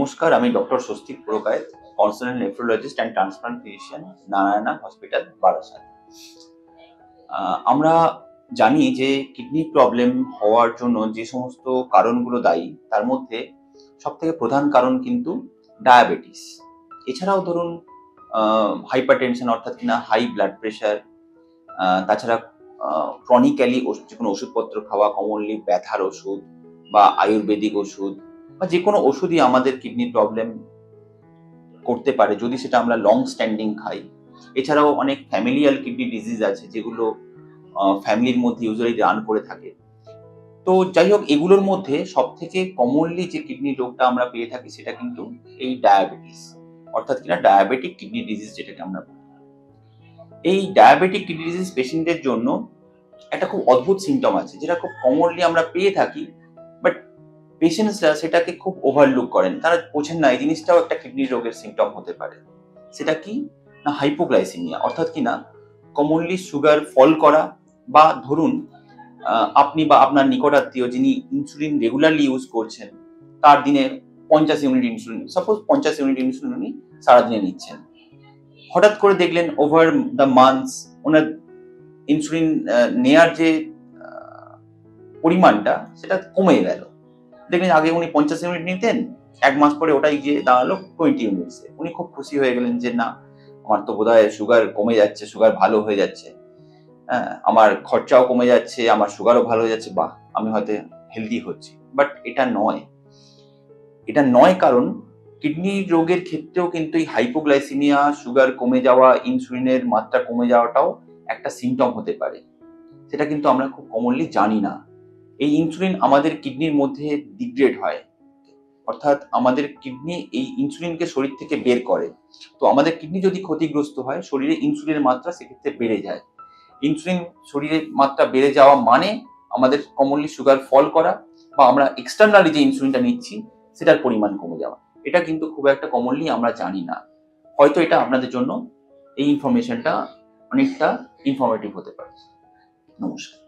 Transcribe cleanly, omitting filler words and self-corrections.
নমস্কার, আমি doctor Swastik Purkayet, consultant nephrologist and transplant physician, Narayana hospital, Barasat. আমরা জানি যে কিডনি প্রবলেম হওয়ার জন্য যে সমস্ত কারণগুলো দায়ী, তার মধ্যে সবথেকে প্রধান কারণ কিন্তু ডায়াবেটিস। এছাড়াও ধরুন হাইপারটেনশন অর্থাৎ কিনা হাই ব্লাড প্রেশার, তাছাড়া ক্রনিক্যালি যে কোনো ওষুধপত্র খাওয়া, কমনলি ব্যথার ওষুধ বা আয়ুর্বেদিক ওষুধ বা যে কোনো ওষুধই আমাদের কিডনি প্রবলেম করতে পারে যদি সেটা আমরা লং স্ট্যান্ডিং খাই। এছাড়াও অনেক ফ্যামিলিয়াল কিডনি ডিজিজ আছে যেগুলো ফ্যামিলির মধ্যে ইউজুয়ালি রান করে থাকে। তো যাই হোক, এগুলোর মধ্যে সব থেকে কমনলি যে কিডনি রোগটা আমরা পেয়ে থাকি সেটা কিন্তু এই ডায়াবেটিস, অর্থাৎ কিনা ডায়াবেটিক কিডনি ডিজিজ যেটাকে আমরা বলি। এই ডায়াবেটিক কিডনি ডিজিজ পেশেন্টের জন্য একটা খুব অদ্ভুত সিমটম আছে যেটা খুব কমনলি আমরা পেয়ে থাকি, বাট পেশেন্টসরা সেটাকে খুব ওভারলুক করেন। তারা বোঝেন না এই জিনিসটাও একটা কিডনি রোগের সিমটম হতে পারে। সেটা কি না, হাইপোগ্লাইসেমিয়া, অর্থাৎ কিনা কমনলি সুগার ফল করা, বা ধরুন আপনি বা আপনার নিকটাত্মীয় যিনি ইনসুলিন রেগুলারলি ইউজ করছেন, তার দিনে 50 unit insulin, suppose 50 unit insulin উনি সারাদিনে নিচ্ছেন, হঠাৎ করে দেখলেন over the months owner insulin নেয়ার যে পরিমাণটা সেটা কমে গেল। দেখলেন আগে উনি 50 ইউনিট নিতেন, 1 মাস পরে ওটাই গিয়ে দাঁড়ালো 20 ইউনিটসে। উনি খুব খুশি হয়ে গেলেন যে না, আমার তো বোধহয় সুগার কমে যাচ্ছে, সুগার ভালো হয়ে যাচ্ছে, আমার খরচাও কমে যাচ্ছে, আমার সুগারও ভালো হয়ে যাচ্ছে, বাহ, আমি হয়তো হেলদি হচ্ছি। বাট এটা নয়, কারণ কিডনি রোগের ক্ষেত্রেও কিন্তু এই হাইপোগ্লাইসেমিয়া, সুগার কমে যাওয়া, ইনসুলিনের মাত্রা কমে যাওয়াটাও একটা সিমটম হতে পারে। সেটা কিন্তু আমরা খুব কমনলি জানি না। এই ইনসুলিন আমাদের কিডনির মধ্যে ডিগ্রেড হয়, অর্থাৎ আমাদের কিডনি এই ইনসুলিনকে শরীর থেকে বের করে। তো আমাদের কিডনি যদি ক্ষতিগ্রস্ত হয়, শরীরে ইনসুলিনের মাত্রা সেক্ষেত্রে বেড়ে যায়। ইনসুলিন শরীরের মাত্রা বেড়ে যাওয়া মানে আমাদের কমনলি সুগার ফল করা, বা আমরা এক্সটার্নালি যে ইনসুলিনটা নিচ্ছি সেটার পরিমাণ কমে যাওয়া। এটা কিন্তু খুব একটা কমনলি আমরা জানি না। হয়তো এটা আপনাদের জন্য এই ইনফরমেশনটা অনেকটা ইনফরমেটিভ হতে পারে। নমস্কার।